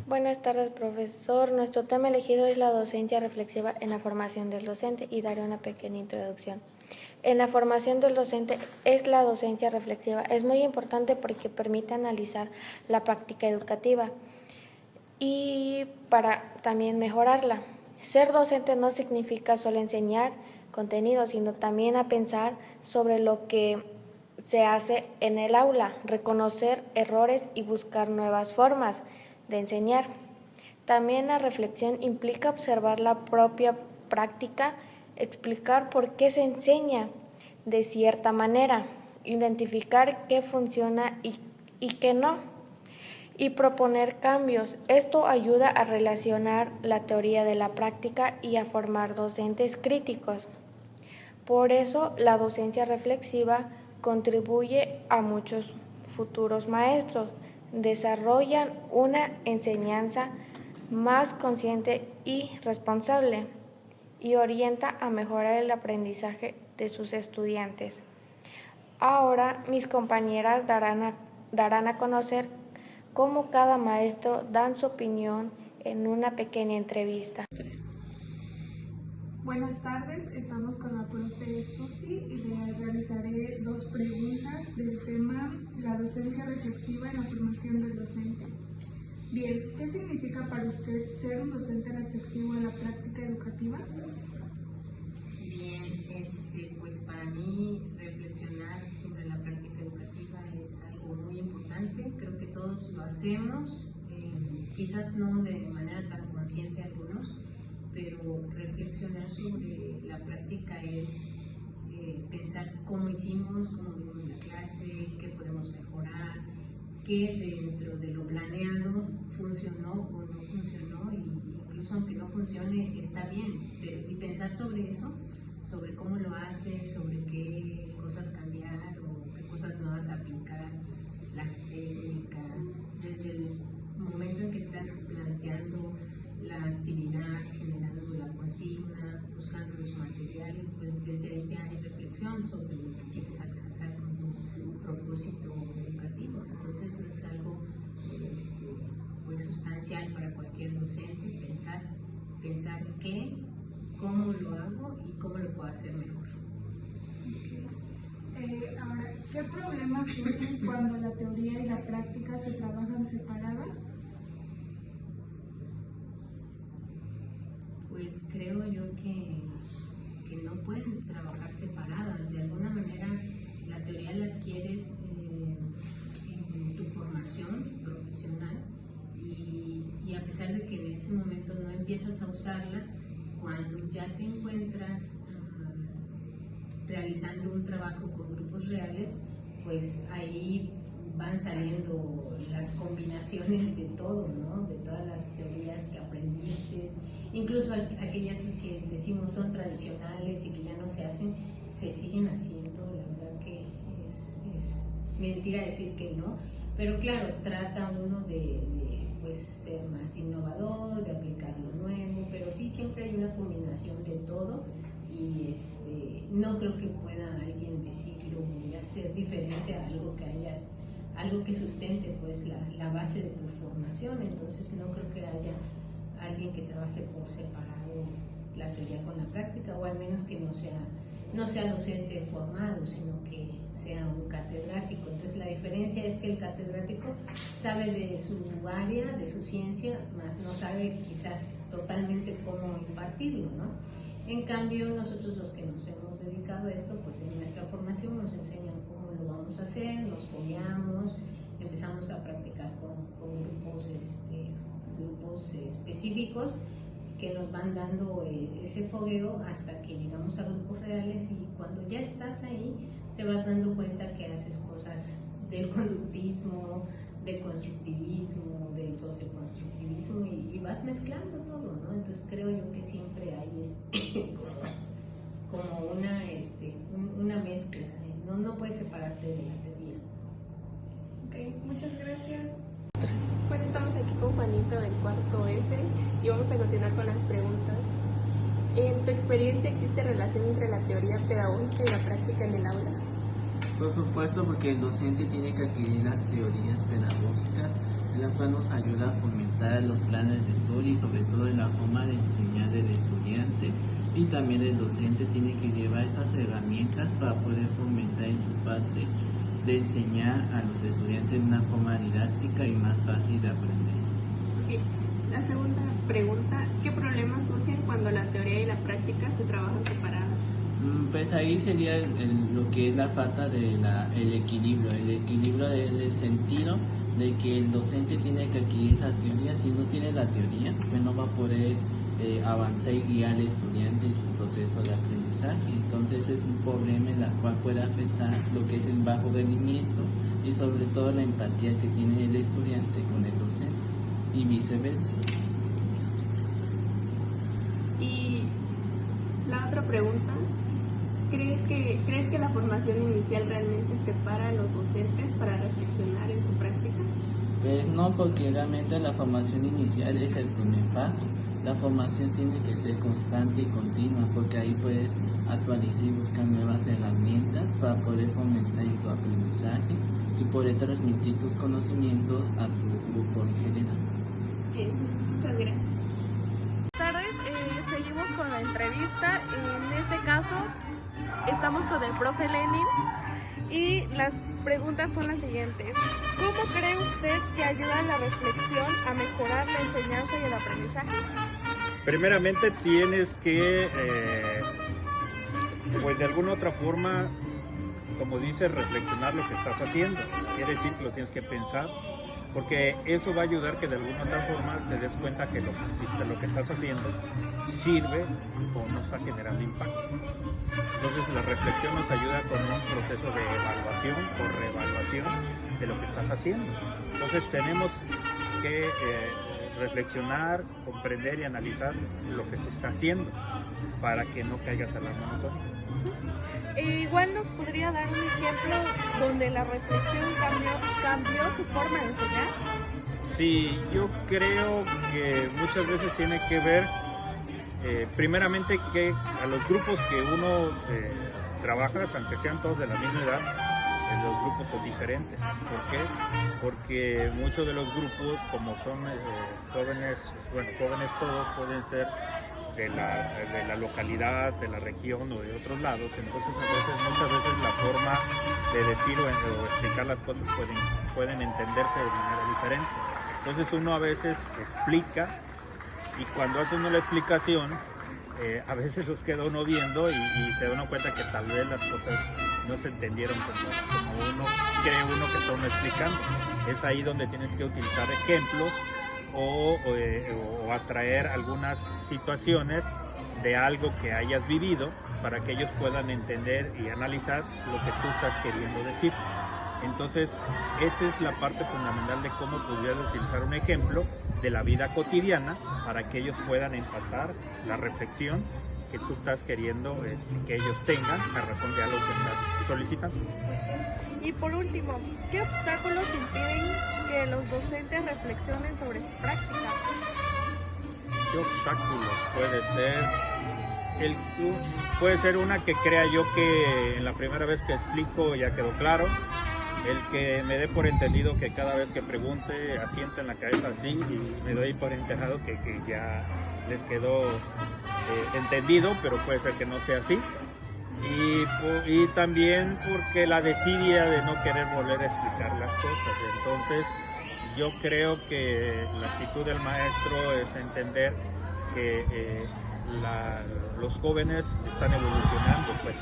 Buenas tardes, profesor. Nuestro tema elegido es la docencia reflexiva en la formación del docente y daré una pequeña introducción. En la formación del docente es la docencia reflexiva. Es muy importante porque permite analizar la práctica educativa y para también mejorarla. Ser docente no significa solo enseñar contenido, sino también a pensar sobre lo que se hace en el aula, reconocer errores y buscar nuevas formas de enseñar. También la reflexión implica observar la propia práctica, explicar por qué se enseña de cierta manera, identificar qué funciona y qué no, y proponer cambios. Esto ayuda a relacionar la teoría de la práctica y a formar docentes críticos. Por eso, la docencia reflexiva contribuye a muchos futuros maestros. Desarrollan una enseñanza más consciente y responsable y orienta a mejorar el aprendizaje de sus estudiantes. Ahora mis compañeras darán a conocer cómo cada maestro da su opinión en una pequeña entrevista. Buenas tardes, estamos con la profe Susi y le realizaré 2 preguntas del tema la docencia reflexiva en la formación del docente. Bien, ¿qué significa para usted ser un docente reflexivo en la práctica educativa? Bien, pues para mí reflexionar sobre la práctica educativa es algo muy importante. Creo que todos lo hacemos, quizás no de manera tan consciente algunos, pero reflexionar sobre la práctica es pensar cómo hicimos, cómo dimos la clase, qué podemos mejorar, qué dentro de lo planeado funcionó o no funcionó, y incluso aunque no funcione está bien, y pensar sobre eso, sobre cómo lo hace, sobre qué cosas cambiar o qué cosas nuevas aplicar, las técnicas, desde el momento en que estás planteando la actividad, generando la consigna, buscando los materiales, pues desde ahí ya hay reflexión sobre lo que quieres alcanzar con tu propósito educativo. Entonces es algo pues sustancial para cualquier docente, pensar qué, cómo lo hago y cómo lo puedo hacer mejor. Ahora, ¿qué problemas surgen cuando la teoría y la práctica se trabajan separadas? Pues creo yo que no pueden trabajar separadas. De alguna manera la teoría la adquieres en tu formación profesional y a pesar de que en ese momento no empiezas a usarla, cuando ya te encuentras realizando un trabajo con grupos reales, pues ahí van saliendo las combinaciones de todo, ¿no? De todas las teorías que aprendiste, incluso aquellas que decimos son tradicionales y que ya no se hacen, se siguen haciendo. La verdad que es mentira decir que no, pero claro, trata uno de pues ser más innovador, de aplicar lo nuevo, pero sí siempre hay una combinación de todo. Y no creo que pueda alguien decirlo, voy a ser diferente a algo que sustente pues la base de tu formación. Entonces no creo que haya alguien que trabaje por separado la teoría con la práctica, o al menos que no sea docente formado, sino que sea un catedrático. Entonces la diferencia es que el catedrático sabe de su área, de su ciencia, más no sabe quizás totalmente cómo impartirlo, ¿no? En cambio, nosotros los que nos hemos dedicado a esto, pues en nuestra formación nos enseñan cómo lo vamos a hacer, nos fogueamos, empezamos a practicar con grupos específicos que nos van dando ese fogueo hasta que llegamos a grupos reales, y cuando ya estás ahí te vas dando cuenta que haces cosas del conductismo, del constructivismo, del socioconstructivismo, y vas mezclando todo, ¿no? Entonces creo yo que siempre hay como una mezcla, no puedes separarte de la teoría. Ok, muchas gracias. Bueno, estamos aquí con Juanito del cuarto F y vamos a continuar con las preguntas. ¿En tu experiencia existe relación entre la teoría pedagógica y la práctica en el aula? Por supuesto, porque el docente tiene que adquirir las teorías pedagógicas la cual nos ayuda a fomentar los planes de estudio y sobre todo en la forma de enseñar del estudiante, y también el docente tiene que llevar esas herramientas para poder fomentar en su parte de enseñar a los estudiantes de una forma didáctica y más fácil de aprender. Ok. La segunda pregunta, ¿qué problemas surgen cuando la teoría y la práctica se trabajan separadas? Pues ahí sería lo que es la falta de el equilibrio del sentido de que el docente tiene que adquirir esa teoría. Si no tiene la teoría, pues no va a poder avanzar y guiar al estudiante en su proceso de aprendizaje. Entonces es un problema en el cual puede afectar lo que es el bajo rendimiento y sobre todo la empatía que tiene el estudiante con el docente y viceversa. Y la otra pregunta, ¿crees que la formación inicial realmente prepara a los docentes para reflexionar en su práctica? Pues no, porque realmente la formación inicial es el primer paso. La formación tiene que ser constante y continua, porque ahí puedes actualizar y buscar nuevas herramientas para poder fomentar en tu aprendizaje y poder transmitir tus conocimientos a tu grupo en general. Ok, muchas gracias. Buenas tardes, seguimos con la entrevista. En este caso estamos con el profe Lenin y las preguntas son las siguientes. ¿Cómo cree usted que ayuda la reflexión a mejorar la enseñanza y el aprendizaje? Primeramente tienes que, pues de alguna otra forma, como dices, reflexionar lo que estás haciendo. Quiere decir que lo tienes que pensar, porque eso va a ayudar que de alguna otra forma te des cuenta que lo que estás haciendo sirve o no está generando impacto. Entonces la reflexión nos ayuda con un proceso de evaluación o reevaluación de lo que estás haciendo. Entonces tenemos que reflexionar, comprender y analizar lo que se está haciendo para que no caigas a la monotonía. Igual nos podría dar un ejemplo donde la reflexión cambió su forma de enseñar. Sí, yo creo que muchas veces tiene que ver, primeramente, que a los grupos que uno trabaja, aunque sean todos de la misma edad, los grupos son diferentes. ¿Por qué? Porque muchos de los grupos, como son jóvenes todos, pueden ser de la localidad, de la región o de otros lados. Entonces muchas veces la forma de decir o explicar las cosas pueden entenderse de manera diferente. Entonces uno a veces explica, y cuando hace uno la explicación, a veces los queda uno viendo y se da uno cuenta que tal vez las cosas no se entendieron como uno cree que está uno explicando. Es ahí donde tienes que utilizar ejemplos o atraer algunas situaciones de algo que hayas vivido para que ellos puedan entender y analizar lo que tú estás queriendo decir. Entonces, esa es la parte fundamental de cómo pudieras utilizar un ejemplo de la vida cotidiana para que ellos puedan empatar la reflexión que tú estás queriendo que ellos tengan a razón de algo que estás solicitando. Y por último, ¿qué obstáculos impiden que los docentes reflexionen sobre su práctica? ¿Qué obstáculos puede ser? Puede ser una que crea yo que en la primera vez que explico ya quedó claro. El que me dé por entendido que cada vez que pregunte asienten la cabeza así, y me doy por enterado que ya les quedó entendido, pero puede ser que no sea así. Y también porque la desidia de no querer volver a explicar las cosas. Entonces yo creo que la actitud del maestro es entender que los jóvenes están evolucionando, pues,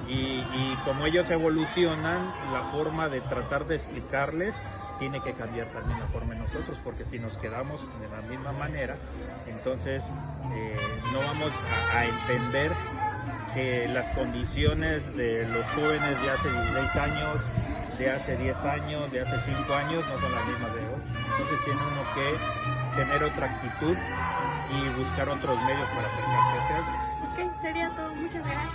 y como ellos evolucionan, la forma de tratar de explicarles tiene que cambiar también la forma de nosotros, porque si nos quedamos de la misma manera, entonces no vamos a entender que las condiciones de los jóvenes de hace 16 años, de hace 10 años, de hace 5 años no son las mismas de hoy. Entonces tiene uno que tener otra actitud y buscar otros medios para acercarse a ellos. Ok, sería todo. Muchas gracias.